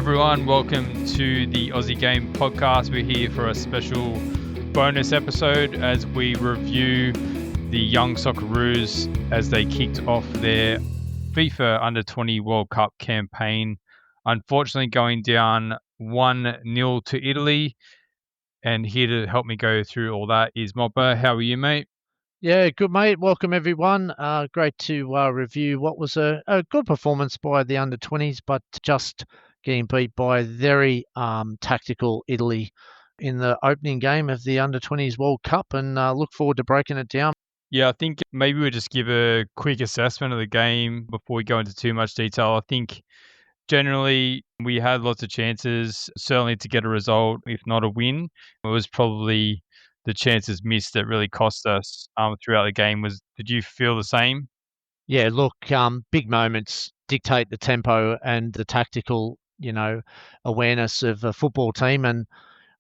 everyone, welcome to the Aussie Game Podcast. We're here for a special bonus episode as we review the Young Socceroos as they kicked off their FIFA Under-20 World Cup campaign. Unfortunately going down 1-0 to Italy. And here to help me go through all that is Mopper. How are you, mate? Yeah, good, mate. Welcome, everyone. Great to review what was a good performance by the under-20s, but just getting beat by very tactical Italy in the opening game of the under-20s World Cup, and look forward to breaking it down. Yeah, I think maybe we'll just give a quick assessment of the game before we go into too much detail. I think generally we had lots of chances, certainly to get a result, if not a win. It was probably the chances missed that really cost us throughout the game. Did you feel the same? Yeah, look, big moments dictate the tempo and the tactical, awareness of a football team. And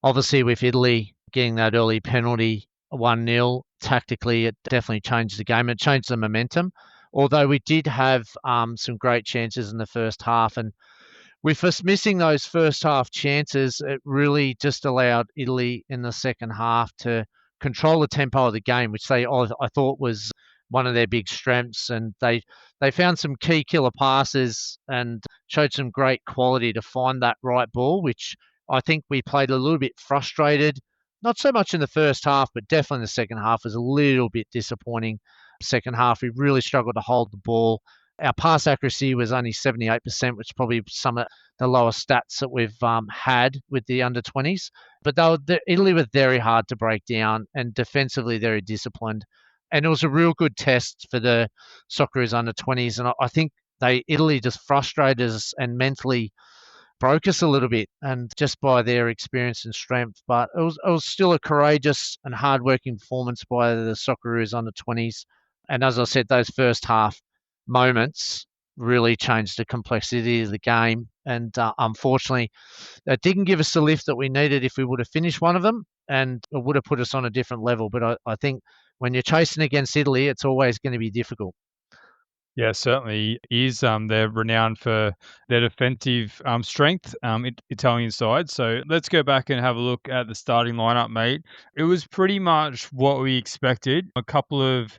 obviously with Italy getting that early penalty, 1-0, tactically, it definitely changed the game. It changed the momentum. Although we did have some great chances in the first half. And with us missing those first half chances, it really just allowed Italy in the second half to control the tempo of the game, which I thought was one of their big strengths. And they found some key killer passes and showed some great quality to find that right ball, which I think we played a little bit frustrated. Not so much in the first half, but definitely in the second half was a little bit disappointing. Second half, we really struggled to hold the ball. Our pass accuracy was only 78%, which is probably some of the lowest stats that we've had with the under-20s. But Italy were very hard to break down and defensively very disciplined. And it was a real good test for the Socceroos under-20s. And I think Italy just frustrated us and mentally broke us a little bit, and just by their experience and strength. But it was still a courageous and hard-working performance by the Socceroos under-20s. And as I said, those first half moments really changed the complexity of the game. And unfortunately, it didn't give us the lift that we needed if we would have finished one of them, and it would have put us on a different level. But I think when you're chasing against Italy, it's always going to be difficult. Yeah, certainly is. They're renowned for their defensive strength, Italian side. So let's go back and have a look at the starting lineup, mate. It was pretty much what we expected. A couple of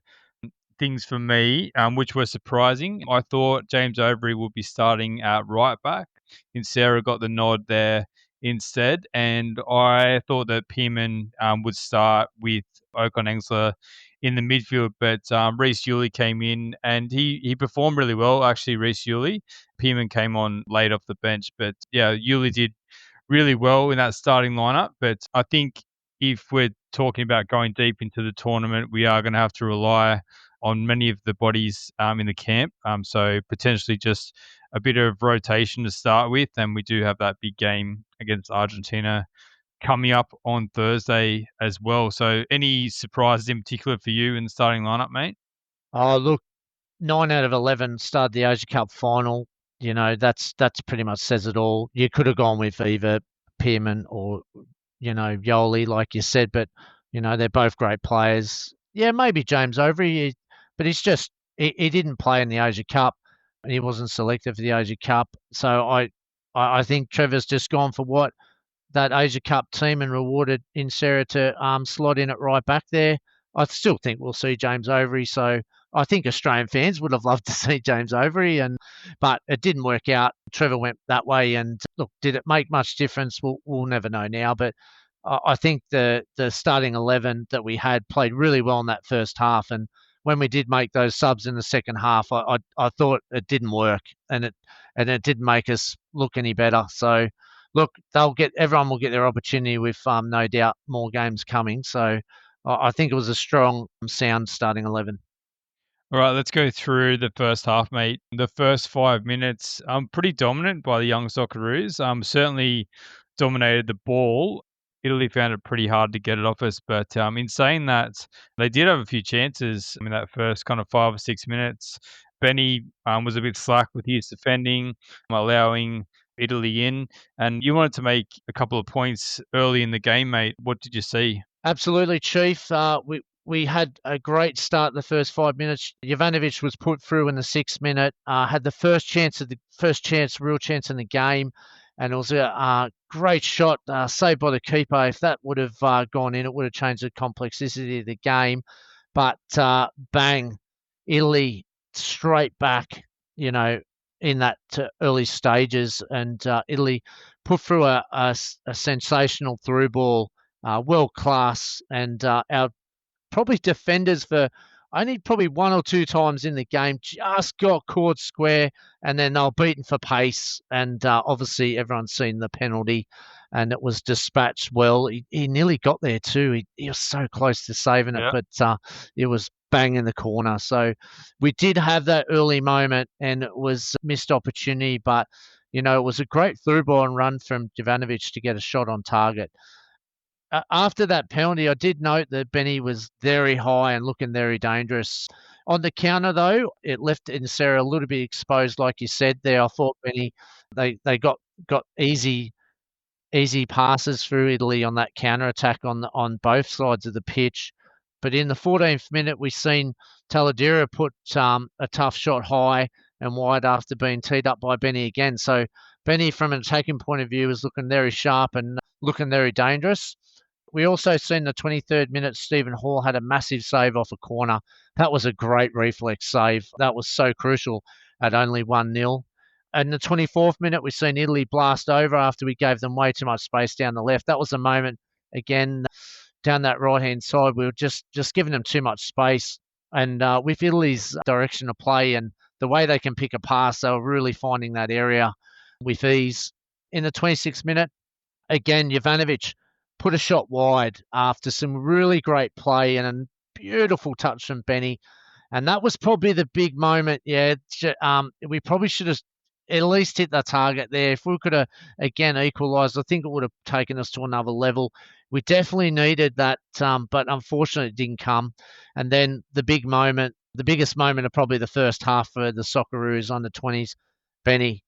things for me, which were surprising. I thought James Overy would be starting at right back, and Sarah got the nod there instead. And I thought that Pearman would start with Ocon Engsler in the midfield, but Reece Yuli came in and he performed really well, actually, Reece Yuli. Pearman came on late off the bench, but yeah, Yuli did really well in that starting lineup. But I think if we're talking about going deep into the tournament, we are going to have to rely on many of the bodies in the camp. So potentially just a bit of rotation to start with. And we do have that big game against Argentina coming up on Thursday as well. So any surprises in particular for you in the starting lineup, mate? Oh, look, 9 out of 11 started the Asia Cup final. That's pretty much says it all. You could have gone with either Pearman or, Yoli, like you said, but, they're both great players. Yeah, maybe James Overy, but he didn't play in the Asia Cup and he wasn't selected for the Asia Cup. So I think Trevor's just gone for what that Asia Cup team and rewarded Insera to slot in at right back there. I still think we'll see James Overy. So I think Australian fans would have loved to see James Overy, but it didn't work out. Trevor went that way, and look, did it make much difference? We'll never know now. But I think the starting 11 that we had played really well in that first half, and when we did make those subs in the second half, I thought it didn't work, and it didn't make us look any better. So look, everyone will get their opportunity with no doubt more games coming. So I think it was a strong, sound starting 11. All right, let's go through the first half, mate. The first 5 minutes, pretty dominant by the Young Socceroos. Certainly dominated the ball. Italy found it pretty hard to get it off us, but in saying that, they did have a few chances. I mean, that first kind of 5 or 6 minutes, Benny was a bit slack with his defending, allowing Italy in. And you wanted to make a couple of points early in the game, mate. What did you see? Absolutely, Chief. We had a great start in the first 5 minutes. Jovanovic was put through in the 6th minute, had the real chance in the game. and it was a great shot saved by the keeper. If that would have gone in, it would have changed the complexity of the game. But bang, Italy straight back, in that early stages, and Italy put through a sensational through ball, world class, and our probably defenders for only probably one or two times in the game just got caught square, and then they were beaten for pace. And obviously everyone's seen the penalty, and it was dispatched well. He nearly got there too. He was so close to saving it, but it was bang in the corner. So we did have that early moment, and it was a missed opportunity, but it was a great through ball and run from Jovanovic to get a shot on target. After that penalty, I did note that Benny was very high and looking very dangerous. On the counter, though, it left Sarah a little bit exposed, like you said there. I thought Benny, they got easy passes through Italy on that counter attack on both sides of the pitch. But in the 14th minute, we seen Taladera put a tough shot high and wide after being teed up by Benny again. So Benny, from an attacking point of view, was looking very sharp and looking very dangerous. We also seen the 23rd minute, Stephen Hall had a massive save off a corner. That was a great reflex save. That was so crucial at only 1-0. And the 24th minute, we've seen Italy blast over after we gave them way too much space down the left. That was a moment, again, down that right-hand side. We were just giving them too much space. And with Italy's direction of play and the way they can pick a pass, they were really finding that area with ease. In the 26th minute, again, Jovanovic put a shot wide after some really great play and a beautiful touch from Benny. And that was probably the big moment. Yeah, we probably should have at least hit the target there. If we could have, again, equalised, I think it would have taken us to another level. We definitely needed that, but unfortunately it didn't come. And then the big moment, the biggest moment of probably the first half for the Socceroos under 20s, Benny.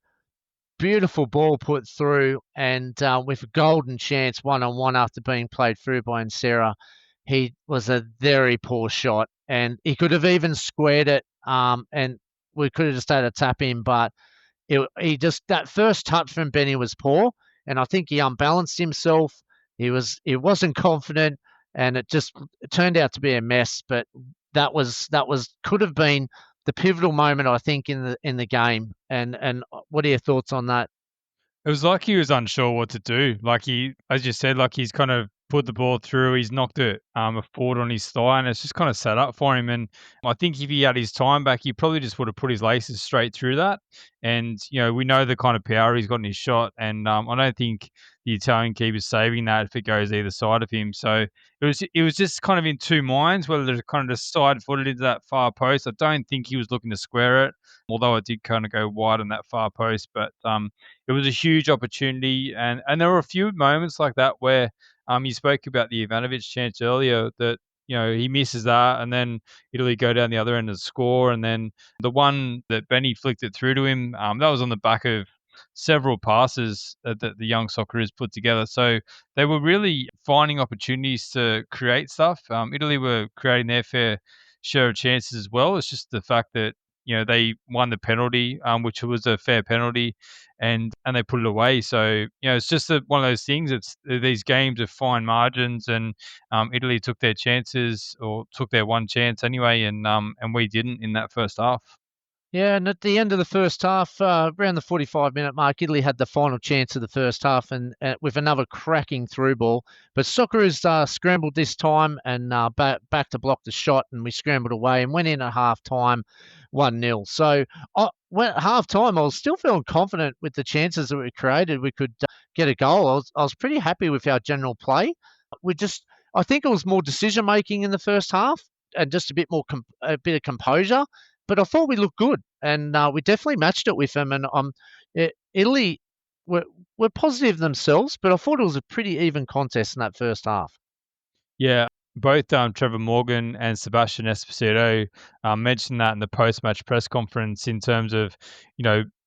Beautiful ball put through, and with a golden chance one-on-one after being played through by Nsera. He was a very poor shot, and he could have even squared it, and we could have just had a tap in, but that first touch from Benny was poor, and I think he unbalanced himself. He wasn't confident, and it turned out to be a mess. But that could have been the pivotal moment, I think, in the game. And what are your thoughts on that? It was like he was unsure what to do. Like as you said, like he's kind of put the ball through. He's knocked it a forward on his thigh, and it's just kind of set up for him. And I think if he had his time back, he probably just would have put his laces straight through that. And we know the kind of power he's got in his shot, and I don't think the Italian keeper's saving that if it goes either side of him. So it was just kind of in two minds whether to kind of just side footed into that far post. I don't think he was looking to square it, although it did kind of go wide on that far post. But it was a huge opportunity, and there were a few moments like that where you spoke about the Ivanovic chance earlier that he misses that, and then Italy go down the other end and score, and then the one that Benny flicked it through to him, that was on the back of several passes that the Young Socceroos put together. So they were really finding opportunities to create stuff. Italy were creating their fair share of chances as well. It's just the fact that they won the penalty, which was a fair penalty, and they put it away. So it's just one of those things. It's these games of fine margins, and Italy took their chances, or took their one chance anyway, and we didn't in that first half. Yeah, and at the end of the first half, around the 45-minute mark, Italy had the final chance of the first half, and with another cracking through ball. But Socceroos scrambled this time and back to block the shot, and we scrambled away and went in at half-time 1-0. So at half-time, I was still feeling confident with the chances that we created. We could get a goal. I was pretty happy with our general play. I think it was more decision-making in the first half and just a bit of composure. But I thought we looked good, and we definitely matched it with them. And Italy were positive themselves, but I thought it was a pretty even contest in that first half. Yeah, both Trevor Morgan and Sebastian Esposito mentioned that in the post-match press conference in terms of,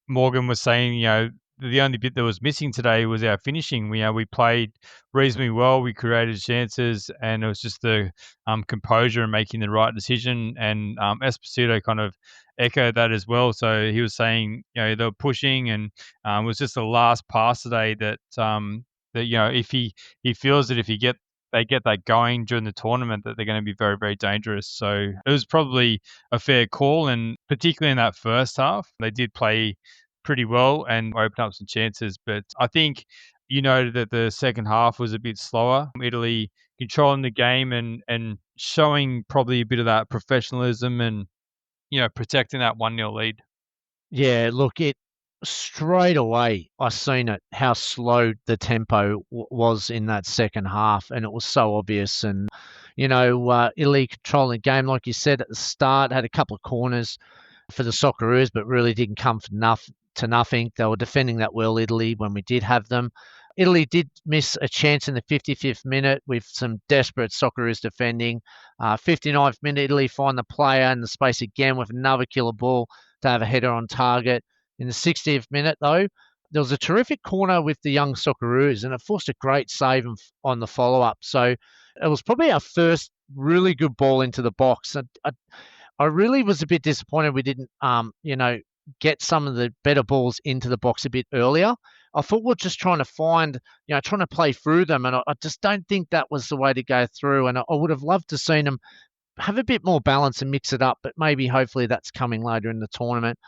Morgan was saying, the only bit that was missing today was our finishing. We played reasonably well. We created chances, and it was just the composure and making the right decision. And Esposito kind of echoed that as well. So he was saying, they were pushing, and it was just the last pass today that if he feels that if they get that going during the tournament, that they're going to be very, very dangerous. So it was probably a fair call, and particularly in that first half, they did play pretty well and open up some chances. But I think you noted that the second half was a bit slower. Italy controlling the game and showing probably a bit of that professionalism and protecting that 1-0 lead. Yeah, look, it straight away, I seen it, how slow the tempo was in that second half, and it was so obvious. And, Italy controlling the game, like you said at the start, had a couple of corners for the Socceroos, but really didn't come to nothing. They were defending that well, Italy, when we did have them. Italy did miss a chance in the 55th minute with some desperate Socceroos defending. 59th minute, Italy find the player in the space again with another killer ball to have a header on target. In the 60th minute, though, there was a terrific corner with the Young Socceroos, and it forced a great save on the follow-up. So it was probably our first really good ball into the box. I really was a bit disappointed we didn't, get some of the better balls into the box a bit earlier. I thought we are just trying to find, trying to play through them, and I just don't think that was the way to go through. And I would have loved to seen them have a bit more balance and mix it up, but maybe hopefully that's coming later in the tournament.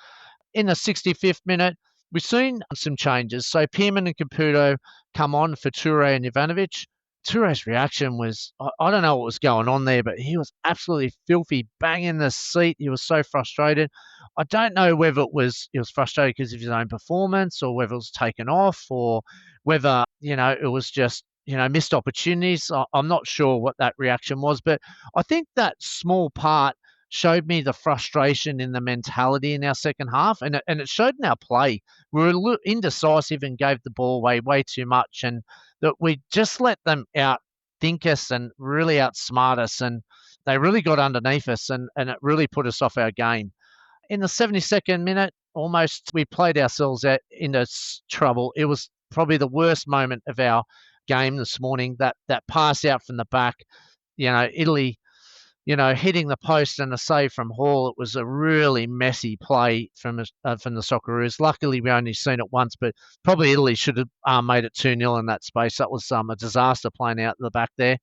In the 65th minute, we've seen some changes. So Pearman and Caputo come on for Toure and Ivanovic. Toure's reaction was, I don't know what was going on there, but he was absolutely filthy, banging the seat. He was so frustrated. I don't know whether he was frustrated because of his own performance, or whether it was taken off, or whether, it was just, missed opportunities. I'm not sure what that reaction was, but I think that small part showed me the frustration in the mentality in our second half, and it showed in our play. We were a little indecisive and gave the ball away way too much, and that we just let them outthink us and really outsmart us, and they really got underneath us, and it really put us off our game. In the 72nd minute, almost we played ourselves into trouble. It was probably the worst moment of our game this morning. That pass out from the back, Italy, hitting the post and a save from Hall. It was a really messy play from the Socceroos. Luckily, we only seen it once, but probably Italy should have made it 2-0 in that space. That was a disaster playing out in the back there.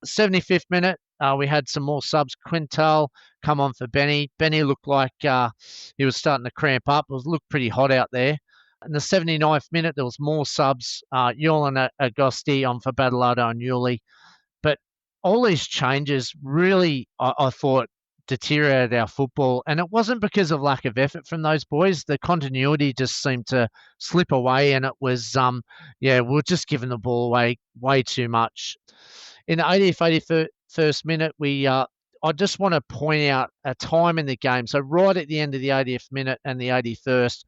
75th minute, we had some more subs. Quintal come on for Benny. Benny looked like he was starting to cramp up. It looked pretty hot out there. In the 79th minute, there was more subs. Yul and Agosti on for Badalado and Yuli. But all these changes really, I thought, deteriorated our football. And it wasn't because of lack of effort from those boys. The continuity just seemed to slip away, and it was, we were just giving the ball away way too much. In the 80th, 81st minute, I just want to point out a time in the game. So right at the end of the 80th minute and the 81st,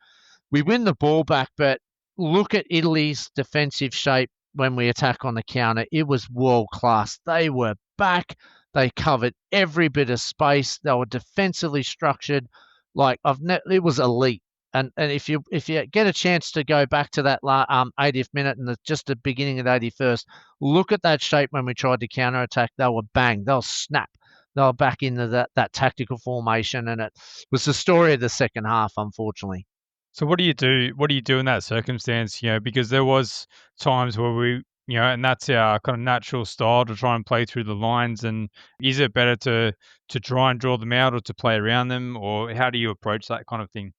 we win the ball back, but look at Italy's defensive shape when we attack on the counter. It was world class. They were back. They covered every bit of space. They were defensively structured. It was elite. And if you get a chance to go back to that 80th minute and just the beginning of the 81st, look at that shape when we tried to counter attack. They were bang. They were snap. They were back into that tactical formation, and it was the story of the second half, unfortunately. So what do you do? What do you do in that circumstance? Because there was times where we, and that's our kind of natural style to try and play through the lines. And is it better to try and draw them out, or to play around them, or how do you approach that kind of thing?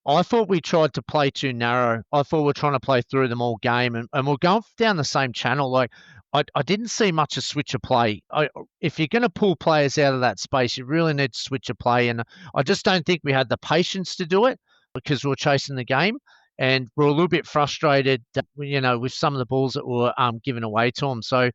I thought we tried to play too narrow. I thought we are trying to play through them all game, and we're going down the same channel. I didn't see much of switch of play. If you're going to pull players out of that space, you really need to switch of play, and I just don't think we had the patience to do it because we were chasing the game, and we're a little bit frustrated, with some of the balls that were given away to them. So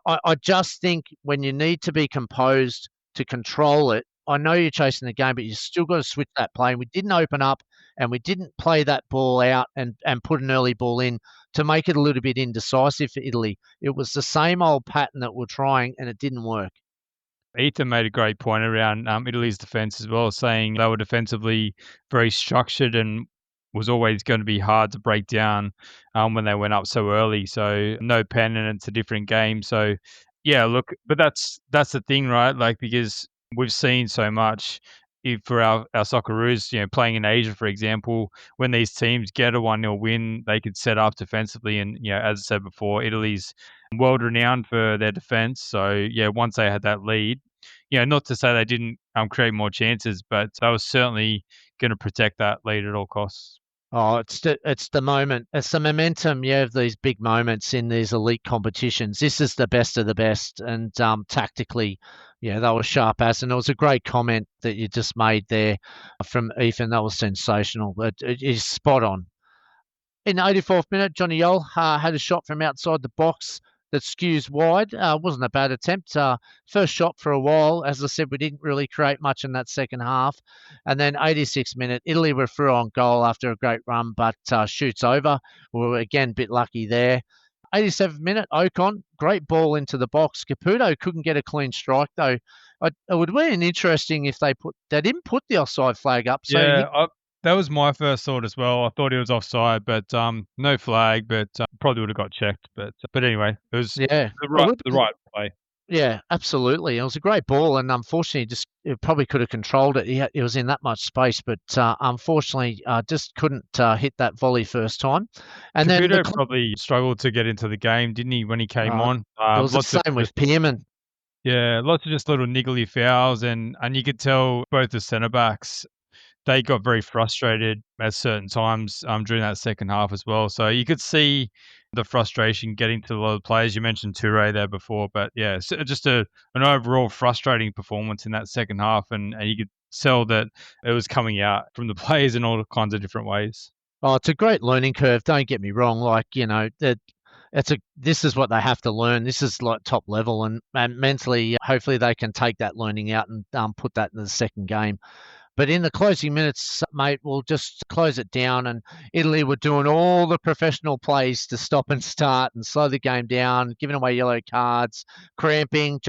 I just think when you need to be composed to control it, I know you're chasing the game, but you still got to switch that play. We didn't open up, and we didn't play that ball out and put an early ball in to make it a little bit indecisive for Italy. It was the same old pattern that we're trying, and it didn't work. Ethan made a great point around Italy's defence as well, saying they were defensively very structured, and was always going to be hard to break down when they went up so early. So no pen, and it's a different game. So yeah, look, but that's the thing, right? Like, because we've seen so much for our Socceroos, playing in Asia, for example, when these teams get a 1-0 win, they could set up defensively. And, as I said before, Italy's world renowned for their defense. So, yeah, once they had that lead, not to say they didn't create more chances, but they were certainly going to protect that lead at all costs. Oh, it's the moment. It's the momentum you have these big moments in these elite competitions. This is the best of the best, and tactically, yeah, they were sharp as. And it was a great comment that you just made there from Ethan. That was sensational. It is spot on. In the 84th minute, Johnny Yole had a shot from outside the box that skews wide. Wasn't a bad attempt. First shot for a while. As I said, we didn't really create much in that second half. And then 86th minute, Italy were through on goal after a great run, but shoots over. We were again a bit lucky there. 87th minute, Ocon, great ball into the box. Caputo couldn't get a clean strike though. It would be interesting if they didn't put the offside flag up. So That was my first thought as well. I thought he was offside, but no flag, but probably would have got checked. But anyway, it was yeah, the right play. Yeah, absolutely. It was a great ball, and unfortunately, it probably could have controlled it. He was in that much space, but unfortunately, just couldn't hit that volley first time. And Caputo then probably struggled to get into the game, didn't he, when he came on? it was the same with Pearman. Yeah, lots of just little niggly fouls, and you could tell both the centre backs, they got very frustrated at certain times during that second half as well. So you could see the frustration getting to a lot of players. You mentioned Toure there before, but yeah, so just an overall frustrating performance in that second half, and you could tell that it was coming out from the players in all kinds of different ways. Oh, it's a great learning curve. Don't get me wrong. Like, this is what they have to learn. This is like top level, and mentally, hopefully, they can take that learning out and put that in the second game. But in the closing minutes, mate, we'll just close it down. And Italy were doing all the professional plays to stop and start and slow the game down, giving away yellow cards, cramping,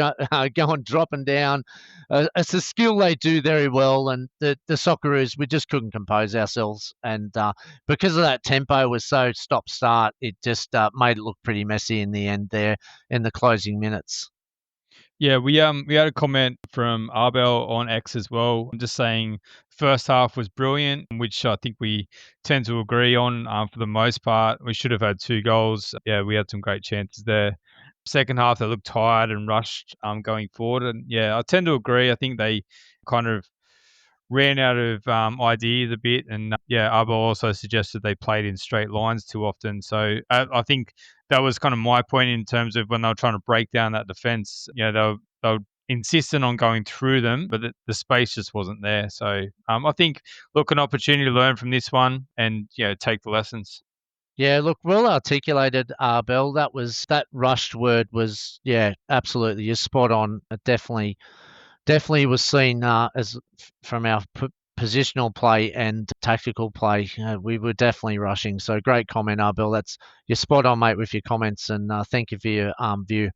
going dropping down. It's a skill they do very well. And the Socceroos, we just couldn't compose ourselves. And because of that tempo was so stop-start, it just made it look pretty messy in the end there in the closing minutes. Yeah, we had a comment from Arbel on X as well, just saying first half was brilliant, which I think we tend to agree on for the most part. We should have had 2 goals. Yeah, we had some great chances there. Second half, they looked tired and rushed going forward, and yeah, I tend to agree. I think they kind of ran out of ideas a bit, and yeah, Arbel also suggested they played in straight lines too often. So I think that was kind of my point in terms of when they were trying to break down that defense. They were insistent on going through them, but the space just wasn't there. So I think, look, an opportunity to learn from this one and take the lessons. Yeah, look, well articulated, Bell. That rushed word was, yeah, absolutely. You're spot on. It definitely was seen as from our positional play and tactical play. We were definitely rushing. So great comment, Bill. You're spot on, mate, with your comments, and thank you for your view.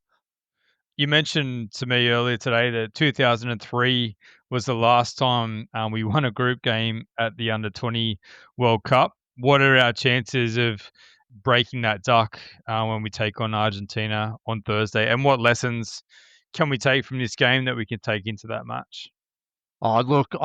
You mentioned to me earlier today that 2003 was the last time we won a group game at the Under-20 World Cup. What are our chances of breaking that duck when we take on Argentina on Thursday? And what lessons can we take from this game that we can take into that match? Oh, look,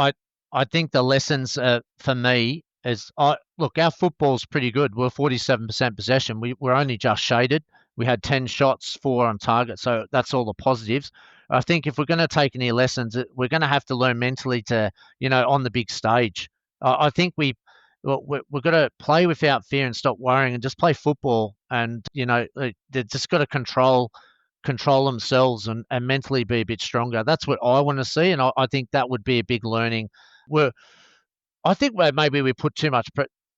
I think the lessons for me is, look, our football's pretty good. We're 47% possession. We're only just shaded. We had 10 shots, 4 on target. So that's all the positives. I think if we're going to take any lessons, we're going to have to learn mentally to, on the big stage. I think we've got to play without fear and stop worrying and just play football. And, they've just got to control themselves and mentally be a bit stronger. That's what I want to see. And I think that would be a big learning. I think maybe we put too much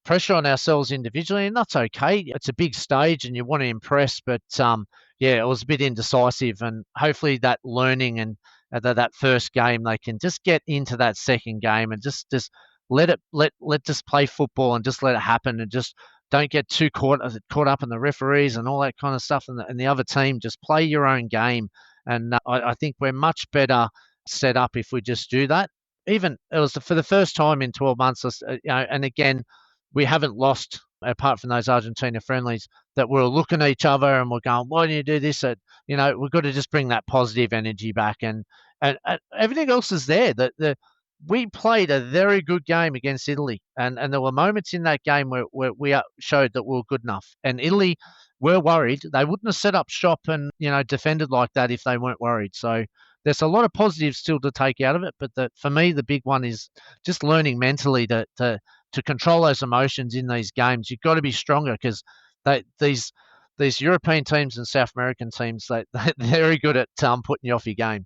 pressure on ourselves individually, and that's okay. It's a big stage and you want to impress, but yeah, it was a bit indecisive, and hopefully that learning and that first game, they can just get into that second game and just let just play football and just let it happen, and just don't get too caught up in the referees and all that kind of stuff, and the other team. Just play your own game, and I think we're much better set up if we just do that. Even it was for the first time in 12 months, and again, we haven't lost, apart from those Argentina friendlies, that we're looking at each other and we're going, why do you do this? We've got to just bring that positive energy back, and everything else is there. We played a very good game against Italy, and there were moments in that game where we showed that we were good enough. And Italy were worried. They wouldn't have set up shop and defended like that if they weren't worried. So there's a lot of positives still to take out of it. But for me, the big one is just learning mentally to control those emotions in these games. You've got to be stronger, because these European teams and South American teams, they're very good at putting you off your game.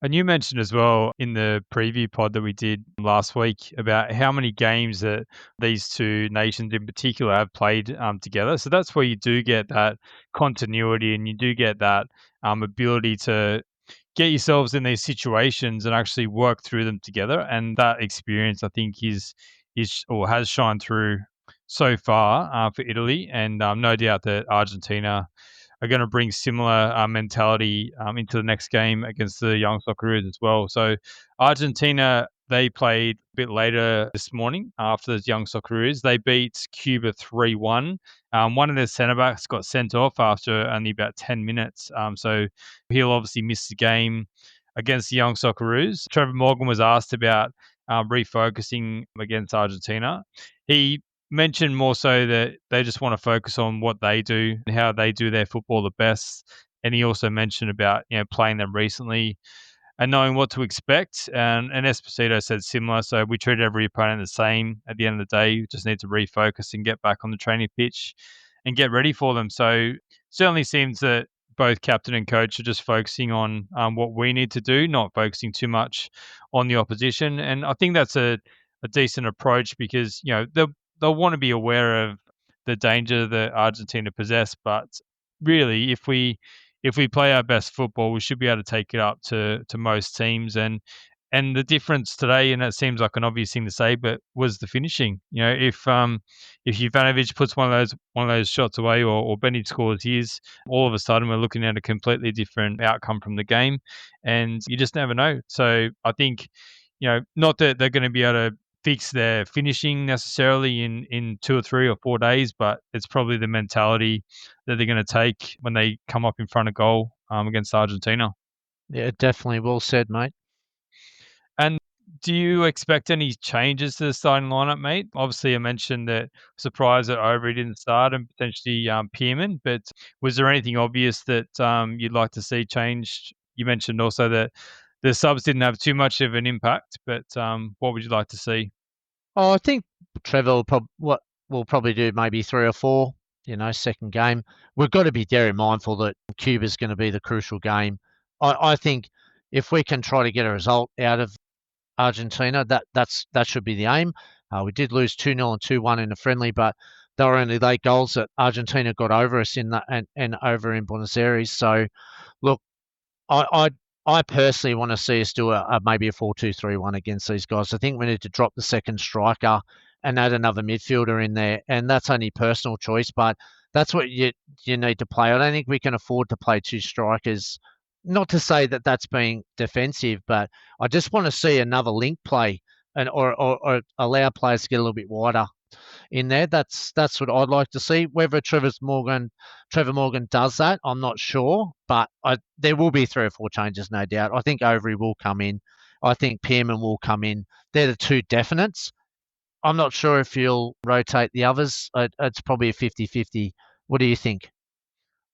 And you mentioned as well in the preview pod that we did last week about how many games that these two nations in particular have played together. So that's where you do get that continuity, and you do get that ability to get yourselves in these situations and actually work through them together. And that experience, I think, is or has shined through so far for Italy, and no doubt that Argentina are going to bring similar mentality into the next game against the Young Socceroos as well. So Argentina, they played a bit later this morning after the Young Socceroos. They beat Cuba 3-1. One of their centre backs got sent off after only about 10 minutes. So he'll obviously miss the game against the Young Socceroos. Trevor Morgan was asked about refocusing against Argentina. He mentioned more so that they just want to focus on what they do and how they do their football the best. And he also mentioned about playing them recently and knowing what to expect. And Esposito said similar. So we treat every opponent the same at the end of the day. We just need to refocus and get back on the training pitch and get ready for them. So certainly seems that both captain and coach are just focusing on what we need to do, not focusing too much on the opposition. And I think that's a decent approach, because they'll want to be aware of the danger that Argentina possess. But really, if we play our best football, we should be able to take it up to most teams. And the difference today, and it seems like an obvious thing to say, but was the finishing. If Ivanovic puts one of those shots away, or Benny scores his, all of a sudden we're looking at a completely different outcome from the game, and you just never know. So I think, not that they're going to be able to fix their finishing necessarily in 2 or 3 or 4 days, but it's probably the mentality that they're going to take when they come up in front of goal against Argentina. Yeah, definitely. Well said, mate. And do you expect any changes to the starting lineup, mate? Obviously, I mentioned that surprise that Overy didn't start, and potentially Pearman, but was there anything obvious that you'd like to see changed? You mentioned also that the subs didn't have too much of an impact, but what would you like to see? Oh, I think Trevor will probably do maybe 3 or 4, second game. We've got to be very mindful that Cuba's going to be the crucial game. I think if we can try to get a result out of Argentina, that should be the aim. We did lose 2-0 and 2-1 in the friendly, but they were only late goals that Argentina got over us in that, and over in Buenos Aires. So, look, I personally want to see us do maybe a 4-2-3-1 against these guys. I think we need to drop the second striker and add another midfielder in there, and that's only personal choice, but that's what you need to play. I don't think we can afford to play 2 strikers. Not to say that that's being defensive, but I just want to see another link play, or allow players to get a little bit wider in there. That's what I'd like to see. Whether Trevor Morgan does that, I'm not sure, but there will be 3 or 4 changes, no doubt. I think Overy will come in. I think Pearman will come in. They're the 2 definites. I'm not sure if you'll rotate the others. It's probably a 50-50. What do you think?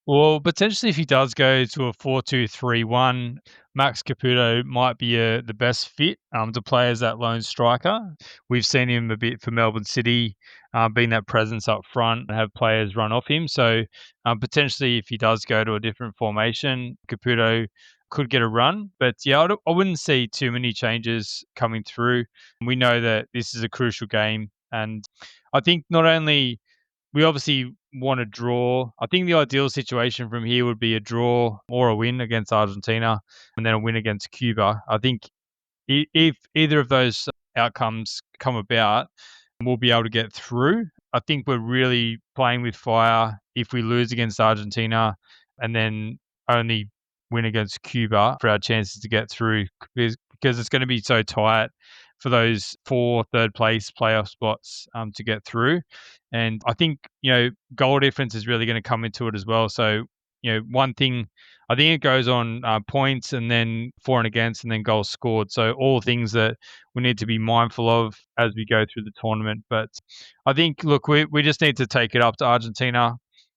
Well, potentially if he does go to a 4-2-3-1, Max Caputo might be the best fit to play as that lone striker. We've seen him a bit for Melbourne City, being that presence up front and have players run off him. So potentially if he does go to a different formation, Caputo could get a run. But yeah, I wouldn't see too many changes coming through. We know that this is a crucial game. And I think not only we obviously want to draw. I think the ideal situation from here would be a draw or a win against Argentina, and then a win against Cuba. I think if either of those outcomes come about, we'll be able to get through. I think we're really playing with fire if we lose against Argentina and then only win against Cuba for our chances to get through, because it's going to be so tight. for those 4 third place playoff spots to get through. And I think, goal difference is really going to come into it as well. So, one thing, I think it goes on points and then for and against and then goals scored. So all things that we need to be mindful of as we go through the tournament. But I think, look, we just need to take it up to Argentina.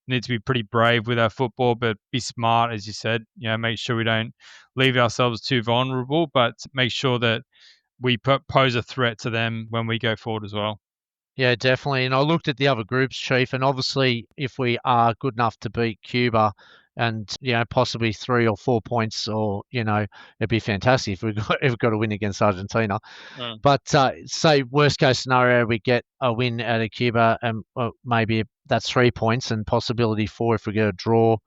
Need to be pretty brave with our football, but be smart, as you said. Make sure we don't leave ourselves too vulnerable, but make sure that we pose a threat to them when we go forward as well. Yeah, definitely. And I looked at the other groups, Chief, and obviously if we are good enough to beat Cuba and, possibly 3 or 4 points, or, it'd be fantastic if we've got a win against Argentina. But say worst case scenario, we get a win out of Cuba and maybe that's 3 points and possibility 4 if we get a draw.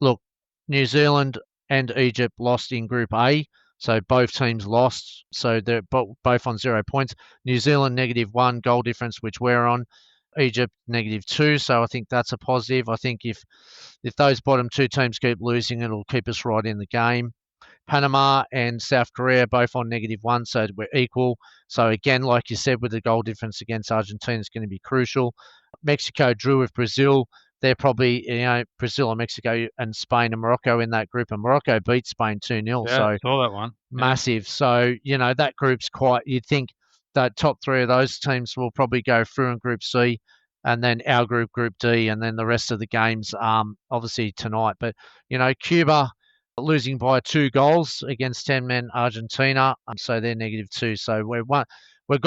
Look, New Zealand and Egypt lost in Group A. So both teams lost. So they're both on 0 points. New Zealand -1 goal difference, which we're on. Egypt -2. So I think that's a positive. I think if those bottom 2 teams keep losing, it'll keep us right in the game. Panama and South Korea both on -1, so we're equal. So again, like you said, with the goal difference against Argentina, it's going to be crucial. Mexico drew with Brazil. They're probably, Brazil and Mexico and Spain and Morocco in that group, and Morocco beat Spain 2-0. Yeah, So I saw that one. Massive. So, that group's you'd think that top 3 of those teams will probably go through in Group C, and then our group, Group D, and then the rest of the games, obviously tonight. But, Cuba losing by 2 goals against 10-man Argentina, so they're -2. So we've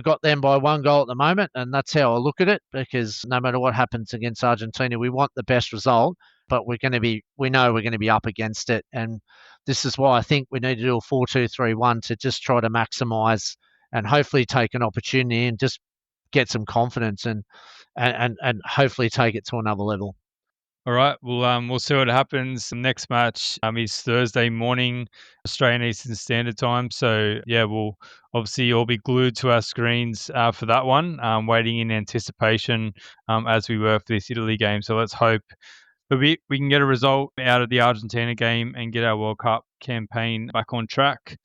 got them by 1 goal at the moment, and that's how I look at it, because no matter what happens against Argentina, we want the best result, but we know we're going to be up against it. And this is why I think we need to do a 4-2-3-1 to just try to maximise and hopefully take an opportunity and just get some confidence and hopefully take it to another level. All right. Well, we'll see what happens. The next match is Thursday morning, Australian Eastern Standard Time. So yeah, we'll obviously all be glued to our screens for that one, waiting in anticipation as we were for this Italy game. So let's hope that we can get a result out of the Argentina game and get our World Cup campaign back on track.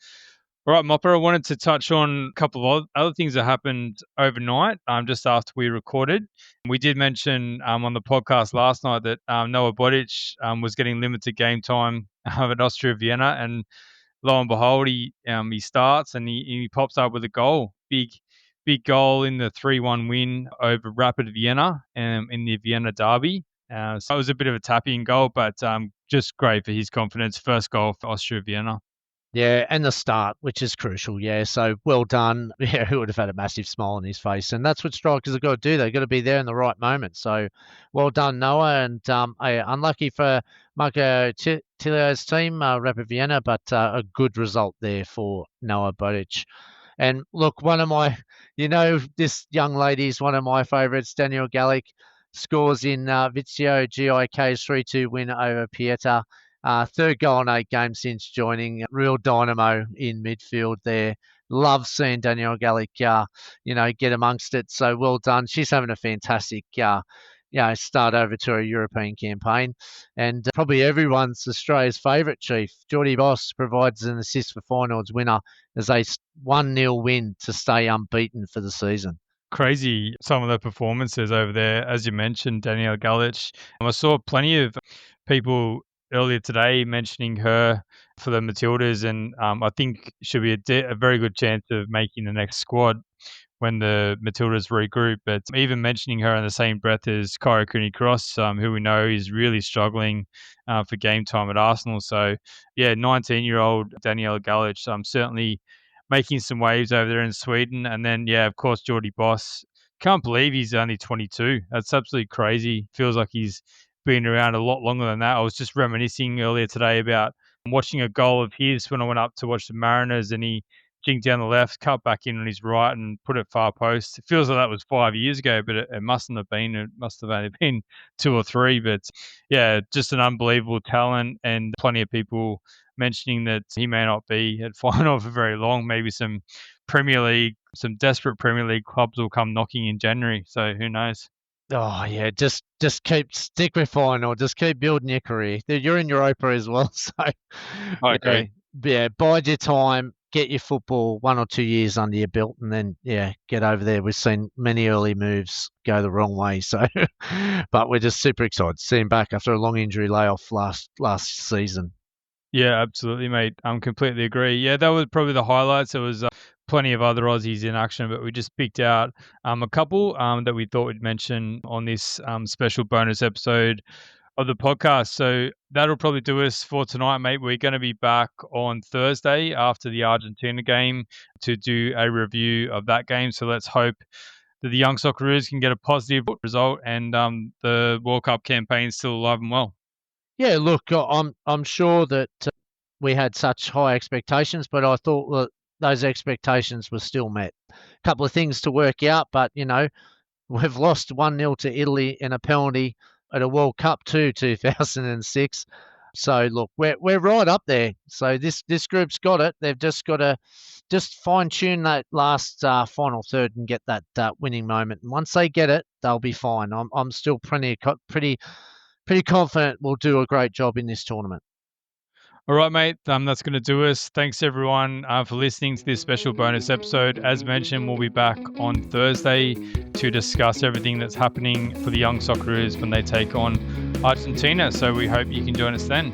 All right, Mopper, I wanted to touch on a couple of other things that happened overnight, just after we recorded. We did mention on the podcast last night that Noah Botic was getting limited game time at Austria Vienna, and lo and behold, he starts and he pops up with a goal. Big goal in the 3-1 win over Rapid Vienna in the Vienna derby. So it was a bit of a tapping goal, but just great for his confidence. First goal for Austria Vienna. Yeah, and the start, which is crucial. Yeah, so well done. Yeah, who would have had a massive smile on his face? And that's what strikers have got to do. They've got to be there in the right moment. So well done, Noah. And unlucky for Marco Tilio's team, Rapid Vienna, but a good result there for Noah Botic. And look, this young lady is one of my favourites. Daniela Galic scores in Vizio GIK's 3-2 win over Pieta. 3rd goal in 8 games since joining. Real dynamo in midfield there. Love seeing Daniela Galic, get amongst it. So well done. She's having a fantastic, start over to a European campaign. And probably everyone's Australia's favourite, Chief. Jordy Bos provides an assist for Feyenoord's winner as a 1-0 win to stay unbeaten for the season. Crazy some of the performances over there, as you mentioned, Daniela Galic. I saw plenty of people earlier today mentioning her for the Matildas, and I think she'll be a very good chance of making the next squad when the Matildas regroup. But even mentioning her in the same breath as Kyra Cooney-Cross, who we know is really struggling for game time at Arsenal. So yeah, 19-year-old Daniela Galic, certainly making some waves over there in Sweden. And then, yeah, of course, Jordy Bos. Can't believe he's only 22. That's absolutely crazy. Feels like he's been around a lot longer than that. I was just reminiscing earlier today about watching a goal of his when I went up to watch the Mariners, and he jinked down the left, cut back in on his right and put it far post. It feels like that was 5 years ago, but it mustn't have been. It must have only been 2 or 3. But yeah, just an unbelievable talent, and plenty of people mentioning that he may not be at Feyenoord for very long. Maybe some desperate Premier League clubs will come knocking in January. So who knows? Oh yeah, just stick with Feyenoord. Just keep building your career. You're in Europa as well, so I agree. Yeah, bide your time. get your football 1 or 2 years under your belt, and then get over there. We've seen many early moves go the wrong way, so but we're just super excited to see him back after a long injury layoff last season. Yeah, absolutely, mate. Completely agree. Yeah, that was probably the highlights. There was plenty of other Aussies in action, but we just picked out a couple that we thought we'd mention on this special bonus episode of the podcast. So that'll probably do us for tonight, mate. We're going to be back on Thursday after the Argentina game to do a review of that game. So let's hope that the Young Socceroos can get a positive result and the World Cup campaign is still alive and well. Yeah, look, I'm sure that we had such high expectations, but I thought that those expectations were still met. A couple of things to work out, but we've lost 1-0 to Italy in a penalty at a World Cup too, 2006. So look, we're right up there. So this group's got it. They've just got to fine tune that last final third and get that winning moment. And once they get it, they'll be fine. I'm still pretty confident we'll do a great job in this tournament. All right, mate. That's going to do us. Thanks, everyone, for listening to this special bonus episode. As mentioned, we'll be back on Thursday to discuss everything that's happening for the Young Socceroos when they take on Argentina. So we hope you can join us then.